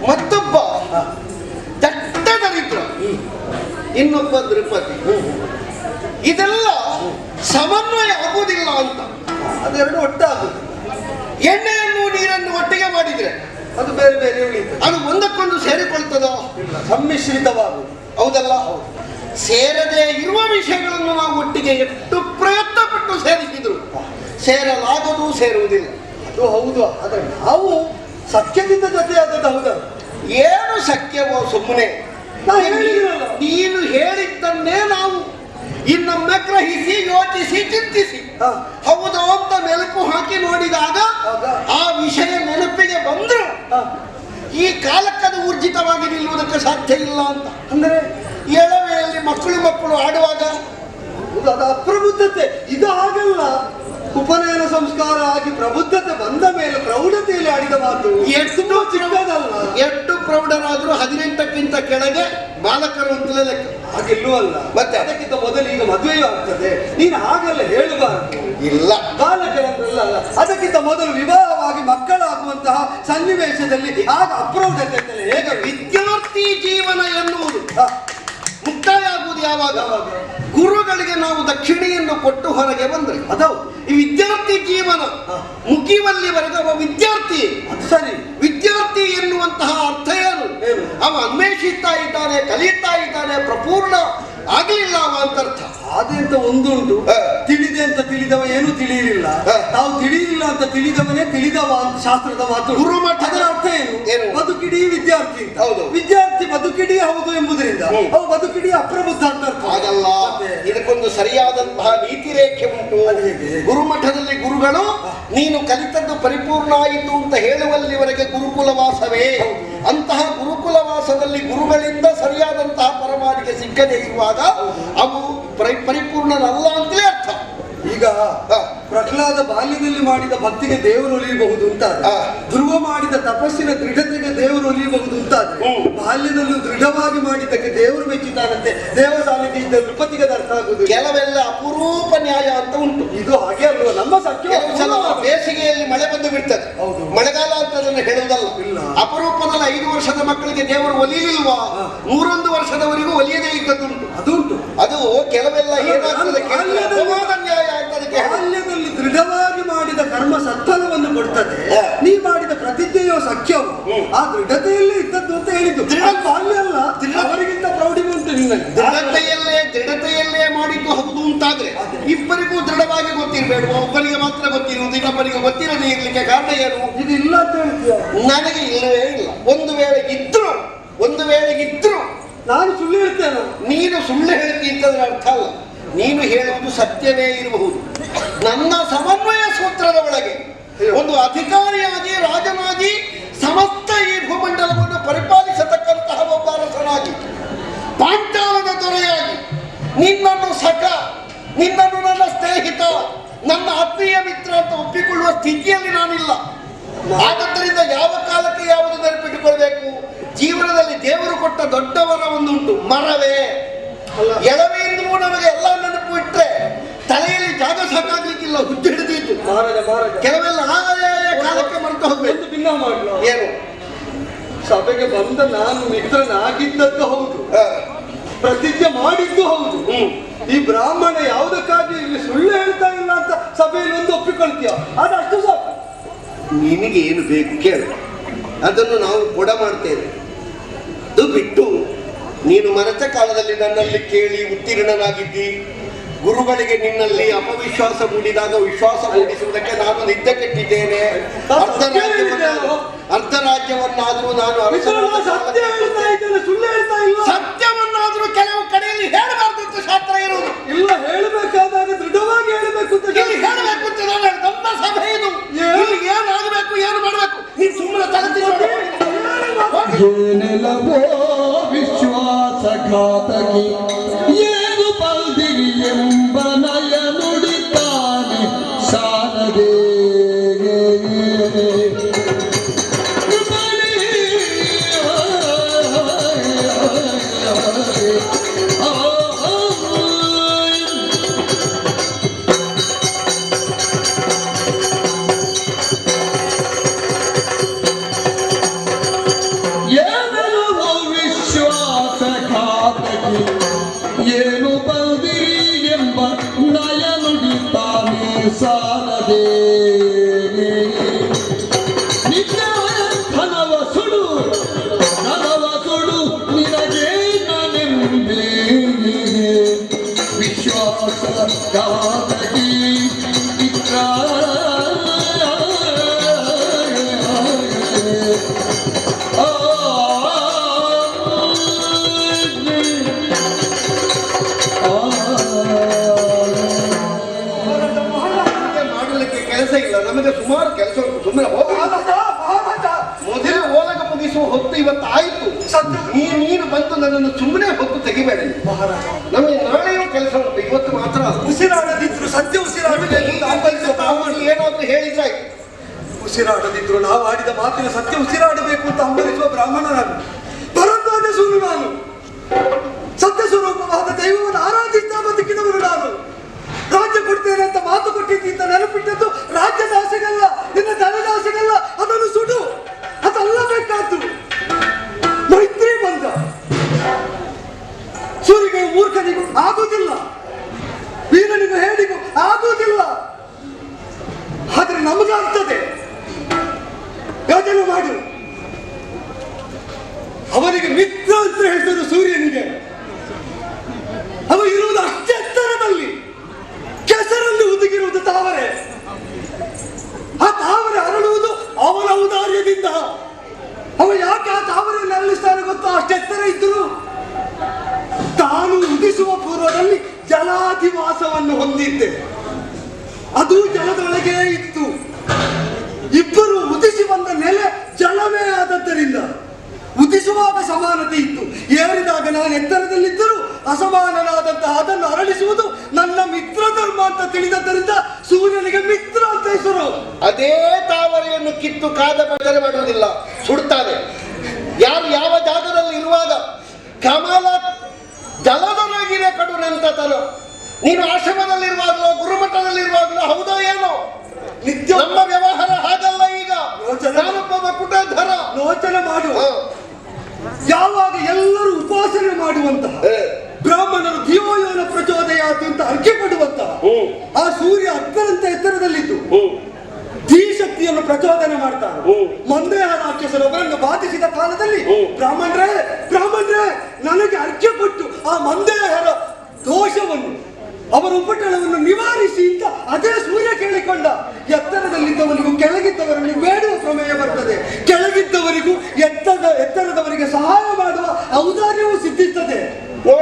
ಮತ್ತೊಬ್ಬ ದಟ್ಟ ದರಿದ್ರ, ಇನ್ನೊಬ್ಬ ದೃಪತಿ. ಇದೆಲ್ಲ ಸಮನ್ವಯ ಆಗುವುದಿಲ್ಲ ಅಂತ. ಅದೆರಡು ಒಟ್ಟಾಗುದು. ಎಣ್ಣೆಯನ್ನು ನೀರನ್ನು ಒಟ್ಟಿಗೆ ಮಾಡಿದ್ರೆ ಅದು ಬೇರೆ ಬೇರೆ ಉಳಿಯುತ್ತದೆ. ಅದು ಒಂದಕ್ಕೊಂದು ಸೇರಿಕೊಳ್ತದೋ? ಇಲ್ಲ, ಸಮ್ಮಿಶ್ರಿತವಾಗುವುದು. ಹೌದಲ್ಲ? ಸೇರದೆ ಇರುವ ವಿಷಯಗಳನ್ನು ನಾವು ಒಟ್ಟಿಗೆ ಎಷ್ಟು ಪ್ರಯತ್ನ ಪಟ್ಟು ಸೇರಿಸಿದ್ರು ಸೇರಲಾಗದು, ಸೇರುವುದಿಲ್ಲ. ಅದು ಹೌದು. ಆದ್ರೆ ನಾವು ಸತ್ಯದಿಂದ ಜೊತೆ ಆದದ್ದು ಹೌದಲ್ಲ? ಏನು ಸತ್ಯವೋ ಸುಮ್ಮನೆ ನೀನು ಹೇಳಿದ್ದನ್ನೇ ನಾವು ಇನ್ನೊಮ್ಮೆ ಗ್ರಹಿಸಿ ಯೋಚಿಸಿ ಚಿಂತಿಸಿ ಹೌದು ಅಂತ ಮೆಲುಕು ಹಾಕಿ ನೋಡಿದಾಗ ಆ ವಿಷಯ ನೆನಪಿಗೆ ಬಂದ್ರು ಈ ಕಾಲಕ್ಕದು ಊರ್ಜಿತವಾಗಿ ನಿಲ್ಲುವುದಕ್ಕೆ ಸಾಧ್ಯ ಇಲ್ಲ ಅಂತ. ಅಂದ್ರೆ ಎಳವೆಯಲ್ಲಿ ಮಕ್ಕಳು ಆಡುವಾಗ ಅದು ಅಪ್ರಬುದ್ಧತೆ. ಇದು ಹಾಗಲ್ಲ. ಉಪನಯನ ಸಂಸ್ಕಾರ ಆಗಿ ಪ್ರಬುದ್ಧತೆ ಬಂದ ಮೇಲೆ ಪ್ರೌಢತೆಯಲ್ಲಿ ಆಡಿದ ಮಾತು ಎಷ್ಟು ಚಿಕ್ಕದಲ್ಲ. ಎಷ್ಟು ಪ್ರೌಢರಾದ್ರೂ 18ಕ್ಕಿಂತ ಕೆಳಗೆ ಬಾಲಕರು ಅಂತಲೇ ಲೆಕ್ಕ. ಹಾಗೆಲ್ಲೂ ಅಲ್ಲ. ಮತ್ತೆ ಅದಕ್ಕಿಂತ ಮೊದಲು ಈಗ ಮದುವೆಯೂ ಆಗ್ತದೆ. ನೀನು ಹಾಗೆಲ್ಲ ಹೇಳಬಾರದು. ಇಲ್ಲ, ಬಾಲಕರಂದ್ರಲ್ಲ, ಅದಕ್ಕಿಂತ ಮೊದಲು ವಿವಾಹವಾಗಿ ಮಕ್ಕಳಾಗುವಂತಹ ಸನ್ನಿವೇಶದಲ್ಲಿ ಆಗ ಅಪ್ರೌಢತೆ ಅಂತಲೇ ಹೇಗೆ? ವಿದ್ಯಾರ್ಥಿ ಜೀವನ ಎನ್ನುವುದು ಮುಕ್ತಾಯ ಆಗುವುದು ಯಾವಾಗ? ಗುರುಗಳಿಗೆ ನಾವು ದಕ್ಷಿಣೆಯನ್ನು ಕೊಟ್ಟು ಹೊರಗೆ ಬಂದ್ರೆ ಅದವು ಈ ವಿದ್ಯಾರ್ಥಿ ಜೀವನ ಮುಗಿಯುವಲ್ಲಿವರೆಗೆ ಅವ ವಿದ್ಯಾರ್ಥಿ. ಸರಿ, ವಿದ್ಯಾರ್ಥಿ ಎನ್ನುವಂತಹ ಅರ್ಥ ಏನು? ಅವ ಅನ್ವೇಷಿಸ್ತಾ ಇದ್ದಾನೆ, ಕಲಿಯುತ್ತಾ ಇದ್ದಾನೆ, ಪ್ರಪೂರ್ಣ ಆಗಲಿಲ್ಲ ಅವ ಅಂತ ಅರ್ಥ. ಅದೆಂತ ಒಂದುಂಟು, ತಿಳಿದೆ ಅಂತ ತಿಳಿದವ ಏನು ತಿಳಿಯಲಿಲ್ಲ, ನಾವು ತಿಳಿಯಲಿಲ್ಲ ಅಂತ ತಿಳಿದವನೇ ತಿಳಿದವ ಅಂತ ಶಾಸ್ತ್ರದ ಮಾತು. ಗುರುಮಠದ ಅರ್ಥ ಏನು? ಬದುಕಿಡೀ ವಿದ್ಯಾರ್ಥಿ. ಹೌದು, ವಿದ್ಯಾರ್ಥಿ ಬದುಕಿಡೀ ಹೌದು ಎಂಬುದರಿಂದ ಅವು ಬದುಕಿಡೀ ಅಪ್ರಬುದ್ಧ ಅಂತ ಅರ್ಥ ಆಗಲ್ಲ. ಇದಕ್ಕೊಂದು ಸರಿಯಾದಂತಹ ನೀತಿ ರೇಖೆ ಉಂಟು. ಗುರುಮಠದಲ್ಲಿ ಗುರುಗಳು ನೀನು ಕಲಿತದ್ದು ಪರಿಪೂರ್ಣ ಆಯಿತು ಅಂತ ಹೇಳುವಲ್ಲಿವರೆಗೆ ಗುರುಕುಲವಾಸವೇ. ಅಂತಹ ಗುರುಕುಲವಾಸದಲ್ಲಿ ಗುರುಗಳಿಂದ ಸರಿಯಾದಂತಹ ಪರಮಾನಿಗೆ ಸಿಕ್ಕದೇ ಇರುವಾಗ ಅವು ಪರಿಪೂರ್ಣನಲ್ಲ ಅಂತಲೇ ಅರ್ಥ. ಈಗ ಪ್ರಹ್ಲಾದ ಬಾಲ್ಯದಲ್ಲಿ ಮಾಡಿದ ಭಕ್ತಿಗೆ ದೇವರು ಒಲಿಯಬಹುದು ಅಂತ, ಧ್ರುವ ಮಾಡಿದ ತಪಸ್ಸಿನ ದೃಢತೆಗೆ ದೇವರು ಒಲಿಯಬಹುದು ಅಂತಾದ್ರೆ ಬಾಲ್ಯದಲ್ಲೂ ದೃಢವಾಗಿ ಮಾಡಿದ್ದಕ್ಕೆ ದೇವರು ಮೆಚ್ಚುತ್ತಾನಂತೆ. ದೇವ ಸಾನ್ನಿಧ್ಯ ನೃಪತಿಗೆ ಅರ್ಥ ಆಗುದು. ಕೆಲವೆಲ್ಲ ಅಪರೂಪ ನ್ಯಾಯ ಅಂತ ಉಂಟು. ಇದು ಹಾಗೆ ಅಲ್ವ? ನಮ್ಮ ಸತ್ಯ ಬೇಸಿಗೆಯಲ್ಲಿ ಮಳೆ ಬಂದು ಬಿಡ್ತದೆ, ಮಳೆಗಾಲ ಅಂತ ಅದನ್ನು ಹೇಳುವುದಲ್ಲ. ಅಪರೂಪದಲ್ಲಿ 5 ವರ್ಷದ ಮಕ್ಕಳಿಗೆ ದೇವರು ಒಲಿಯಲಿಲ್ವಾ? 101 ವರ್ಷದವರೆಗೂ ಒಲಿಯದೇ ಇದ್ದದ್ದುಂಟು. ಅದುಂಟು. ಅದು ಕೆಲವೆಲ್ಲ ಏನಾಗ್ತದೆ ನ್ಯಾಯ ಅಂತ ಅದಕ್ಕೆ. ಬಾಲ್ಯದಲ್ಲಿ ದೃಢವಾಗಿ ಮಾಡಿದ ಕರ್ಮ ಸತ್ಫಲವನ್ನು ಕೊಡ್ತದೆ. ನೀ ಮಾಡಿದ ಪ್ರತಿಜ್ಞೆಯೋ ಸಖ್ಯವು ಆ ದೃಢತೆಯಲ್ಲೇ ಇದ್ದದ್ದು ಅಂತ ಹೇಳಿದ್ದು. ಬಾಲ್ಯ ಅಲ್ಲ, ಅವರಿಗಿಂತ ಪ್ರೌಢಿಮೆ ಉಂಟು ನಿನ್ನಲ್ಲಿ. ದೃಢತೆಯಲ್ಲೇ ಮಾಡಿದ್ದು ಹೌದು ಅಂತಾದ್ರೆ ಇಬ್ಬರಿಗೂ ದೃಢವಾಗಿ ಗೊತ್ತಿರಬೇಡುವ. ಒಬ್ಬರಿಗೆ ಮಾತ್ರ ಗೊತ್ತಿರುವುದು, ಇನ್ನೊಬ್ಬರಿಗೆ ಗೊತ್ತಿರದೇ ಇರ್ಲಿಕ್ಕೆ ಕಾರಣ ಏನು? ಇದು ಇಲ್ಲ ಅಂತ ಹೇಳ್ತೀಯ? ನನಗೆ ಇಲ್ಲವೇ ಇಲ್ಲ. ಒಂದು ವೇಳೆ ಇದ್ರು ನಾನು ಸುಳ್ಳು ಹೇಳ್ತೇನೆ. ನೀನು ಸುಳ್ಳು ಹೇಳ್ತಿ ಅಂತಂದ್ರೆ ಅರ್ಥ ಅಲ್ಲ, ನೀನು ಹೇಳುವುದು ಸತ್ಯವೇ ಇರಬಹುದು. ನನ್ನ ಸಮನ್ವಯ ಸೂತ್ರದ ಒಳಗೆ ಒಂದು ಅಧಿಕಾರಿಯಾಗಿ, ರಾಜನಾಗಿ, ಸಮಸ್ತ ಈ ಭೂಮಂಡಲವನ್ನು ಪರಿಪಾಲಿಸತಕ್ಕಂತಹ ಒಬ್ಬ ಅರಸನಾಗಿ, ಪಾಂಚಾಲದ ದೊರೆಯಾಗಿ ನಿನ್ನನ್ನು ಸಖ, ನಿನ್ನನ್ನು ನನ್ನ ಸ್ನೇಹಿತ, ನನ್ನ ಆತ್ಮೀಯ ಮಿತ್ರ ಅಂತ ಒಪ್ಪಿಕೊಳ್ಳುವ ಸ್ಥಿತಿಯಲ್ಲಿ ನಾನಿಲ್ಲ. ಆದ್ದರಿಂದ ಯಾವ ಕಾಲಕ್ಕೆ ಯಾವುದು ನೆನಪಿಟ್ಟುಕೊಳ್ಬೇಕು? ಜೀವನದಲ್ಲಿ ದೇವರು ಕೊಟ್ಟ ದೊಡ್ಡವರ ಒಂದುಂಟು, ಮರವೇ. ಎಳವೆಯಿಂದಲೂ ನಮಗೆ ಎಲ್ಲ ನೆನಪು ಇಟ್ಟರೆ ತಲೆಯಲ್ಲಿ ಜಾಗ ಸಾಕಾಗ್ಲಿಕ್ಕಿಲ್ಲ, ಹುಚ್ಚು ಹಿಡಿದಿತ್ತು. ಕೆಲವೆಲ್ಲ ಕಾಲಕ್ಕೆ ಮರೆತು ಹೋಗ್ಬೇಕು. ಏನು? ಸಭೆಗೆ ಬಂದ ನಾನು ಮಿತ್ರನಾಗಿದ್ದದ್ದು ಹೌದು, ಪ್ರತಿಜ್ಞೆ ಮಾಡಿದ್ದು ಹೌದು. ಈ ಬ್ರಾಹ್ಮಣ ಯಾವುದಕ್ಕಾಗಿ ಇಲ್ಲಿ ಸುಳ್ಳು ಹೇಳ್ತಾ ಇಲ್ಲ ಅಂತ ಸಭೆಯಲ್ಲಿ ಒಂದು ಒಪ್ಪಿಕೊಳ್ತೀಯ, ಅದಷ್ಟು ಸಾಕು. ನಿನಗೆ ಏನು ಬೇಕು ಕೇಳು, ಅದನ್ನು ನಾವು ಕೊಡ ಮಾಡ್ತೇವೆ. ಅದು ಬಿಟ್ಟು ನೀನು ಮರೆತ ಕಾಲದಲ್ಲಿ ನನ್ನಲ್ಲಿ ಕೇಳಿ ಉತ್ತೀರ್ಣನಾಗಿದ್ದಿ, ಗುರುಗಳಿಗೆ ನಿನ್ನಲ್ಲಿ ಅಪವಿಶ್ವಾಸ ಮೂಡಿದಾಗ ವಿಶ್ವಾಸ ಮೂಡಿಸುವುದಕ್ಕೆ ನಾನು ನಿದ್ದೆ ಕೆಟ್ಟಿದ್ದೇನೆ. ಅರ್ಧ ರಾಜ್ಯವನ್ನಾದರೂ ನಾನು ಸತ್ಯವನ್ನಾದರೂ ಕೆಲವು ಕಡೆಯಲ್ಲಿ ಹೇಳಬಾರ್ದು ಅಂತ ಶಾಸ್ತ್ರ ಇರುವುದು. ಇಲ್ಲ, ಹೇಳಬೇಕಾದಾಗ ದೃಢವಾಗಿ ಹೇಳಬೇಕು ಅಂತ ಹೇಳಬೇಕು ಅಂತ ನಾನು ನಮ್ಮ ಸಭೆ ಇದು. ಏನಾಗಬೇಕು, ಏನು ಮಾಡಬೇಕು, ನೀನು ಸುಮ್ಮನೆ ತಲೆತಿರೋದು ಏನೆಲ್ಲವೋ ವಿಶ್ವಾಸಘಾತಕಿ ಏನು ಬಲ್ದಿರಿ ಎಂಬ ನಯ ನುಡಿತಾನೆ ಸಾಲದೆ. ಕೆಲಸ ಇಲ್ಲ, ನಮಗೆ ಸುಮಾರು ಕೆಲಸ ಉಂಟು, ಸುಮ್ಮನೆ ಹೋಗಿ. ಮಹಾರಾಜ ಮಹಾರಾಜ ಮೊದಲೇ ಓಲಗ ಮುಗಿಸುವ ಹೊತ್ತು ಇವತ್ತು ಆಯ್ತು. ಸತ್ಯ. ನೀನು ಬಂದು ನನ್ನನ್ನು ಸುಮ್ಮನೆ ಹೊತ್ತು ತೆಗಿಬೇಡ. ಮಹಾರಾಜ ನಮಗೆ ನಾಳೆಯೂ ಕೆಲಸ ಉಂಟು, ಇವತ್ತು ಮಾತ್ರ ಅಲ್ಲ. ಉಸಿರಾಡದಿದ್ರು ಸತ್ಯ ಉಸಿರಾಡಬೇಕು ಏನಾದ್ರೂ ಹೇಳಿದ್ರಾಯ್ತು. ಉಸಿರಾಡದಿದ್ರು ನಾವು ಆಡಿದ ಮಾತಿನ ಸತ್ಯ ಉಸಿರಾಡಬೇಕು ಅಂತ ಹಂಬಲಿಸುವ ಬ್ರಾಹ್ಮಣ ನಾನು, ಭರದ್ವಾಜ ಸೂರು ನಾನು, ಸತ್ಯ ಸ್ವರೂಪವಾದ ದೈವವನ್ನು ಆರಾಧಿಸ್ತಾ ಬದುಕಿದವರು ನಾನು. ರಾಜ್ಯ ಕೊಡ್ತೇನೆ ಅಂತ ಮಾತು ಕೊಟ್ಟಿದ್ದ ನೆನಪಿಟ್ಟದ್ದು ರಾಜ್ಯದ ಆಸೆಗಲ್ಲ, ನಿನ್ನ ಧನದ ಆಸೆಗಲ್ಲ. ಅದನ್ನು ಸುಡು, ಅದಲ್ಲ ಬೇಕಾದ್ದು. ಮೈತ್ರಿ ಬಂದ ಸೂರಿಗೆ ಮೂರ್ಖನಿಗೂ ಆಗುವುದಿಲ್ಲ, ವೀರನಿಗೂ ಹೇಳಿಗೂ ಆಗುವುದಿಲ್ಲ. ಆದ್ರೆ ನಮಗಾಗ್ತದೆ. ಯೋಚನೆ ಮಾಡು. ಅವನಿಗೆ ಮಿತ್ರ ಅಂತ ಹೇಳ್ತಾರೆ ಸೂರ್ಯನಿಗೆ. ಅವ ಇರುವುದು ಅಷ್ಟೆತ್ತರದಲ್ಲಿ, ಕೆಸರಲ್ಲಿ ಹುದುಗಿರುವುದು ತಾವರೆ. ಆ ತಾವರೆ ಅರಳುವುದು ಅವನ ಔದಾರ್ಯದಿಂದ. ಅವ ಯಾಕೆ ಆ ತಾವರೆಯನ್ನು ಅರಳಿಸ್ತಾನೆ ಗೊತ್ತಾ? ಅಷ್ಟೆತ್ತರ ಇದ್ದರು ತಾನು ಉದಿಸುವ ಪೂರ್ವದಲ್ಲಿ ಜಲಾಧಿವಾಸವನ್ನು ಹೊಂದಿದ್ದೆ, ಅದು ಜಲದೊಳಗೆ ಇತ್ತು. ಇಬ್ಬರು ಉದಿಸಿ ಬಂದ ನೆಲೆ ಜಲವೇ ಆದದ್ದರಿಂದ ಉದಿಸುವಾಗ ಸಮಾನತೆ ಇತ್ತು. ಏರಿದಾಗ ನಾನು ಎತ್ತರದಲ್ಲಿದ್ದರೂ ಅಸಮಾನನಾದಂತಹ ಅದನ್ನು ಅರಳಿಸುವುದು ನನ್ನ ಮಿತ್ರ ಧರ್ಮ ಅಂತ ತಿಳಿದದ್ದರಿಂದ ಸೂರ್ಯನಿಗೆ ಮಿತ್ರ ಅಂತ ಹೆಸರು. ಅದೇ ತಾವರೆಯನ್ನು ಕಿತ್ತು ಕಾದ ಭಜನೆ ಮಾಡುವುದಿಲ್ಲ, ಸುಡ್ತಾನೆ. ಯಾರು ಯಾವ ಜಾಗದಲ್ಲಿ ಇರುವಾಗ ಕಮಲ ಜಲದೊಳಗಿನ ಕಡು ನಿಂತತನು. ನೀನು ಆಶ್ರಮದಲ್ಲಿರುವಾಗಲೋ ಗುರುಮಠದಲ್ಲಿರುವಾಗಲೋ ಹೌದೋ ಏನೋ, ನಿತ್ಯ ನಮ್ಮ ವ್ಯವಹಾರ ಹಾಗಲ್ಲ. ಈಗ ನಾನೊಬ್ಬ ಕುಟಧರ. ಯೋಚನೆ ಮಾಡುವ ಯಾವಾಗ ಎಲ್ಲರೂ ಉಪಾಸನೆ ಮಾಡುವಂತಹ ಬ್ರಾಹ್ಮಣರು ದಿಯೋಯೋನ ಪ್ರಚೋದಯಾತು ಅಂತ ಅರ್ಘ್ಯ ಕೊಡುವಂತಹ ಆ ಸೂರ್ಯ ಹತ್ತರಂತೆ ಎತ್ತರದಲ್ಲಿದ್ದು ಧೀಶಕ್ತಿಯನ್ನು ಪ್ರಚೋದನೆ ಮಾಡ್ತಾರೆ. ಮಂದೇಹ ರಾಕ್ಷಸರೊಬ್ಬರನ್ನು ಬಾಧಿಸಿದ ಕಾಲದಲ್ಲಿ ಬ್ರಾಹ್ಮಣರೇ ನನಗೆ ಅರ್ಘ್ಯ ಕೊಟ್ಟು ಆ ಮಂದೇಹರ ದೋಷವನ್ನು, ಅವರ ಉಪಟಳವನ್ನು ನಿವಾರಿಸಿ ಅಂತ ಅದೇ ಸೂರ್ಯ ಕೇಳಿಕೊಂಡ. ಎತ್ತರದಲ್ಲಿದ್ದವನಿಗೂ ಕೆಳಗಿದ್ದವರನ್ನು ಬೇಡುವ ಪ್ರಮೇಯ ಬರ್ತದೆ, ಕೆಳಗಿದ್ದವರಿಗೂ ಎತ್ತರದವರಿಗೆ ಸಹಾಯ ಮಾಡುವ ಔದಾರ್ಯವೂ ಸಿದ್ಧಿಸ್ತದೆ.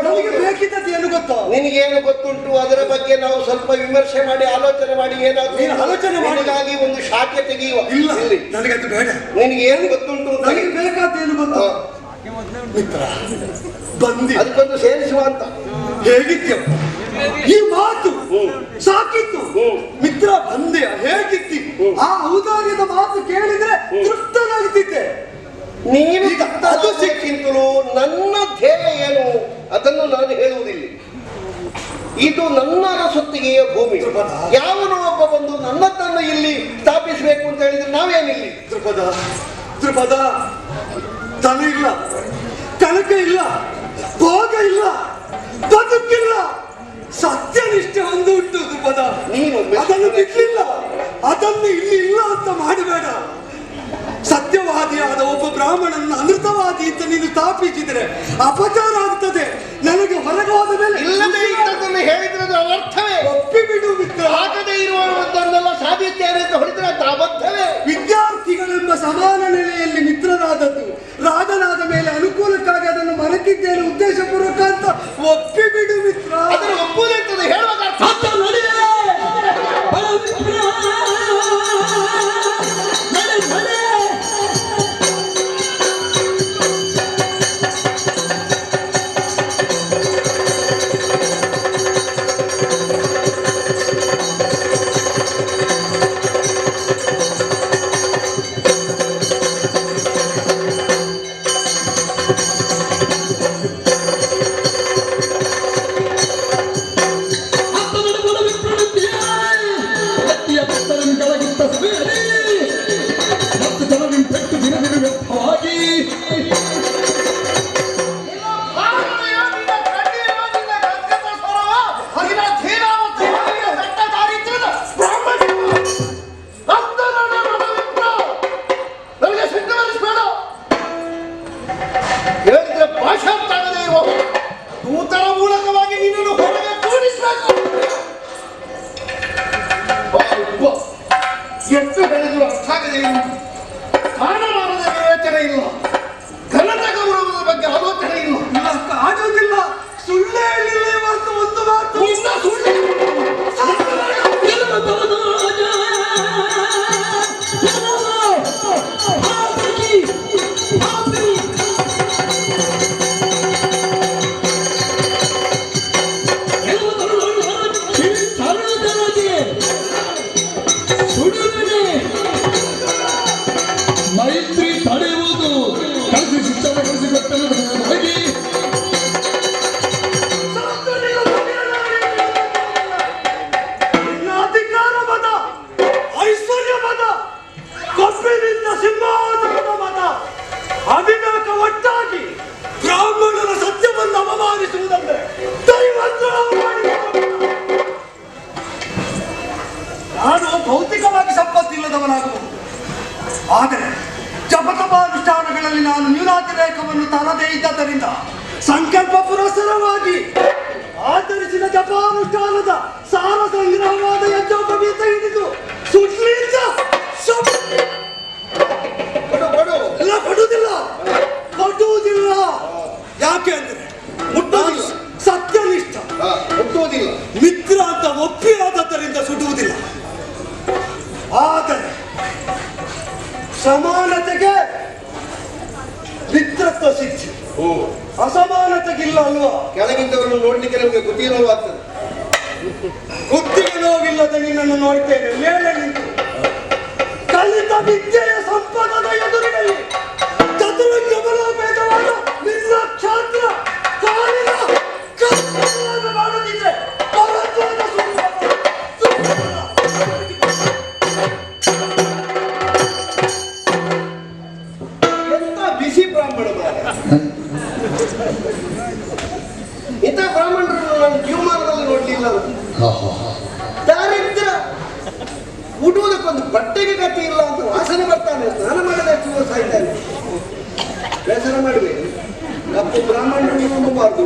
ನಮಗೆ ಬೇಕಿದ್ದದ್ದು ಏನು ಗೊತ್ತಾ? ನಿನಗೇನು ಗೊತ್ತುಂಟು? ಅದರ ಬಗ್ಗೆ ನಾವು ಸ್ವಲ್ಪ ವಿಮರ್ಶೆ ಮಾಡಿ ಆಲೋಚನೆ ಮಾಡಿ ಏನಾದ್ರು ಆಲೋಚನೆ ಮಾಡಿಗಾಗಿ ಒಂದು ಶಾಖೆ ತೆಗೆಯುವ. ಇಲ್ಲ, ನನಗೆ ಅದು ಬೇಡ. ನಿನಗೆ ಏನು ಗೊತ್ತುಂಟು? ನನಗೆ ಬೇಕಾದ್ದೇನು ಗೊತ್ತಾ? ಮಿತ್ರ ಬಂದಿ ಅದಕ್ಕೊಂದು ಸೇರಿಸುವ ಅಂತ. ಹೇಗಿದ್ಯಪ್ಪ ಈ ಮಾತು ಸಾಕಿತ್ತು. ಮಿತ್ರ ಬಂದೆ ಹೇಗಿತ್ತಿ? ಆ ಔದಾರ್ಯದ ಮಾತು ಕೇಳಿದ್ರೆ ತೃಪ್ತನಾಗ್ತಿದ್ದೆ. ನೀನು ಅದು ಸಿಕ್ಕಿಂತಲೂ ನನ್ನ ಧ್ಯೇಯ ಏನು ಅದನ್ನು ನಾನು ಹೇಳುವುದಿಲ್ಲ. ಇದು ನನ್ನ ಅರಸೊತ್ತಿಗೆಯ ಭೂಮಿ. ಯಾವನೋ ಒಬ್ಬ ಬಂದು ನನ್ನದನ್ನು ಇಲ್ಲಿ ಸ್ಥಾಪಿಸಬೇಕು ಅಂತ ಹೇಳಿದ್ರೆ ನಾವೇನಿಲ್ಲಿ. ತ್ರಿಪದ ತನ ಇಲ್ಲ, ಕನಕ ಇಲ್ಲ, ಭೋಗ ಇಲ್ಲ, ಬದುಕಿಲ್ಲ, ಸತ್ಯನಿಷ್ಠೆ ಒಂದು ಉಂಟು ತ್ರಿಪದ. ನೀನು ಅದನ್ನು ಬಿಡ್ಲಿಲ್ಲ, ಅದನ್ನು ಇಲ್ಲಿ ಇಲ್ಲ ಅಂತ ಮಾಡಬೇಡ. ಸತ್ಯವಾದಿಯಾದ ಒಬ್ಬ ಬ್ರಾಹ್ಮಣನ ಅಮೃತವಾದಿ ಅಂತ ನೀನು ಸ್ಥಾಪಿಸಿದರೆ ಅಪಚಾರ ಆಗ್ತದೆ. ನನಗೆ ಹೊರಗೆ ಹೋದ ಮೇಲೆ ಇಲ್ಲದೆ ಇದ್ದದನ್ನು ಹೇಳಿದ್ರೆ ಅರ್ಥವೇ. ಒಪ್ಪಿ ಬಿಡು ಮಿತ್ರ. ಆಗದೆ ಇರುವುದನ್ನೆಲ್ಲ ಸಾಧಿಸ್ತೇನೆ ಅಂತ ಹೊಡಿದ್ರೆ ಅದು ಅಬದ್ಧವೇ. ವಿದ್ಯಾರ್ಥಿಗಳೆಂಬ ಸಮಾನ ನೆಲೆಯಲ್ಲಿ ಮಿತ್ರರಾದದ್ದು, ರಾಜನಾದ ಮೇಲೆ ಅನುಕೂಲಕ್ಕಾಗಿ ಅದನ್ನು ಮರೆತಿದ್ದೇನೆ ಉದ್ದೇಶಪೂರ್ವಕ ಅಂತ ಒಪ್ಪಿ ಬಿಡು ಮಿತ್ರ. ಅದನ್ನು ಒಪ್ಪುವುದಂತದ್ದು ಹೇಳುವಾಗ ಅರ್ಥ. ಹೇಳಿದ್ರೆ ಭಾಷಾಂತರದೇ ಇರುವ ದೂತರ ಮೂಲಕವಾಗಿ ನಿನ್ನನ್ನು ಹೊರಗೆ ಕೂಡಿಸಬೇಕು. ಎಷ್ಟು ಹೇಳಿದ್ರು ಅರ್ಥ ಆಗದೆ ಕಾರಣಮಾನದ ವಿವೇಚನೆ ಇಲ್ಲ, ಘನತ ಗೌರವದ ಬಗ್ಗೆ ಆಲೋಚನೆ ಇಲ್ಲ. ಆಗೋದಿಲ್ಲ, ಸುಳ್ಳು ಹೇಳಿಲ್ಲ ಮತ್ತು ಒಂದು ಮಾತು ಸುಳ್ಳು ಸಿಂಹಾಸನದ ಮತ ಅವಿವೇಕ ಒಟ್ಟಾಗಿ ಬ್ರಾಹ್ಮಣರ ಸತ್ಯವನ್ನು ಅವಮಾನಿಸುವುದಂದ್ರೆ ದೈವದ್ರೋಹ ಮಾಡಿದ. ನಾನು ಭೌತಿಕವಾಗಿ ಸಂಪತ್ತಿಲ್ಲದವನಾಗಬಹುದು, ಆದರೆ ಜಪತಪಾನುಷ್ಠಾನಗಳಲ್ಲಿ ನಾನು ನ್ಯೂನಾತಿರೇಕವನ್ನು ತರದೇ ಇದ್ದರಿಂದ ಸಂಕಲ್ಪ ಪುರಸ್ಸರವಾಗಿ ಆಚರಿಸಿದ ಜಪಾನುಷ್ಠಾನದ ಸಾರ ಸಂಗ್ರಹವಾದ ಯಜ್ಞೋಪವೀತ ಹಿಡಿದು ಸುಟ್ಲಿಂದ ಇಲ್ಲ ಕೊಡುವುದಿಲ್ಲ. ಯಾಕೆ ಅಂದ್ರೆ ಮುಟ್ಟೋದಿಲ್ಲ, ಸತ್ಯನಿಷ್ಠ ಮುಟ್ಟುವುದಿಲ್ಲ, ಮಿತ್ರ ಅಂತ ಒಪ್ಪಿ ಆದದ್ದರಿಂದ ಸುಡುವುದಿಲ್ಲ. ಆದರೆ ಸಮಾನತೆಗೆ ಮಿತ್ರತ್ವ ಸಿದ್ಧಿ, ಅಸಮಾನತೆಗಿಲ್ಲ ಅಲ್ವಾ? ಕೆಳಗಿದ್ದವರನ್ನು ನೋಡ್ಲಿಕ್ಕೆ ನಮಗೆ ಬುದ್ಧಿ ನೋವಾಗ್ತದೆ. ಬುದ್ಧಿಗೆ ನೋವಿಲ್ಲದೆ ನಿನ್ನನ್ನು ನೋಡ್ತೇನೆ ಮೇಲೆ ನಿಂತು. ಕಲಿತ ವಿದ್ಯೆಯ ಸಂಪದದ ಎದುರಿನಲ್ಲಿ ಚತುರಂಗ ಬಲೋಪೇತವಾದ ನಿನ್ನ ಕ್ಷಾತ್ರ ಕಾಲಿನ ಕರ್ತವ್ಯವನ್ನು ಮಾಡದಿದ್ರೆ ಪರತ್ವದ ಎಂತ ಬಿಸಿ ಬ್ರಾಹ್ಮಣ ಮಾರ್ರೆ. ಇಂಥ ಬ್ರಾಹ್ಮಣರನ್ನು ನಾನು ಜೀವಮಾನದಲ್ಲಿ ನೋಡ್ಲಿಲ್ಲ. ದಾರಿದ್ರ ಉಡುವುದಕ್ಕೊಂದು ಬಟ್ಟೆಗೆ ಗತಿ ಇಲ್ಲ ಅಂತ ವಾಸನೆ ಬರ್ತಾನೆ. ಸ್ನಾನ ಮಾಡದೆ ಜೀವ ಸಾಯ್ತಾನೆ. ಬೇಸರ ಮಾಡಬೇಡಿ. ಕಪ್ಪು ಬ್ರಾಹ್ಮಣರನ್ನು ನಂಬಬಾರ್ದು,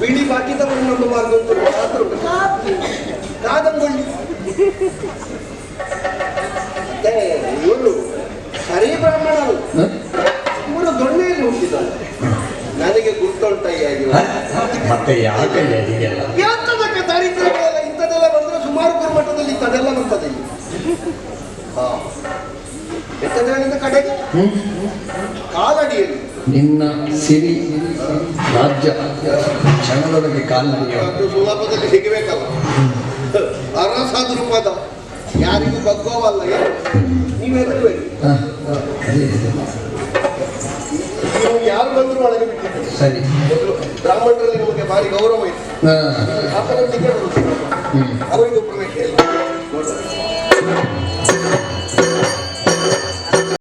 ಬಿಳಿ ಬಾಕಿದವರನ್ನು ನಂಬಬಾರ್ದು ಅಂತ ಶಾಸ್ತ್ರ ಉಂಟು. ಕಾದಂಗೊಳ್ಳಿ ಮತ್ತೆ ಇವರು ಸರಿ ಬ್ರಾಹ್ಮಣರು, ಇವರು ದೊಣ್ಣೆಯಲ್ಲಿ ಹುಟ್ಟಿದ್ದಾರೆ. ನನಗೆ ಗುರ್ತುಂಟಯ್ಯ ಮತ್ತೆ ಯಾಕೆ ಹೀಗೆಲ್ಲ? ಯಾತದಕ್ಕೆ ದಾರಿದ್ರ್ಯಗಳೆಲ್ಲ ಇಂಥದ್ದೆಲ್ಲ ಬಂದ್ರೆ ಸುಮಾರು ಗುರುಮಠದಲ್ಲಿ ಇಂಥದ್ದೆಲ್ಲ ಬರ್ತದೆ. ಎಂಥದ್ರಿಂದ ಕಡೆಗೆ ಕಾಲಡಿಯಲ್ಲಿ ನಿನ್ನ ಸಿರಿ ರಾಜ್ಯ ಕ್ಷಣದೊಳಗೆ ಕಾಲಡಿಯ ಅದು ಸುಲಭದಲ್ಲಿ ಸಿಗಬೇಕಲ್ಲ. ಅರಸಾದ್ರು ಪದ ಯಾರಿಗೂ ಬಗ್ಗೋವಲ್ಲ. ನೀವೆಲ್ಲಬೇಡಿ, ನೀವು ಯಾರು ಬಂದರೂ ಒಳಗೆ ಬಿಟ್ಟಿದ್ದೀರಿ. ಸರಿ, ಬ್ರಾಹ್ಮಣರಲ್ಲಿ ನಿಮಗೆ ಭಾರಿ ಗೌರವ ಇದೆ. ಅವರಿಗೂ ಪ್ರವೇಶ ಇಲ್ಲ.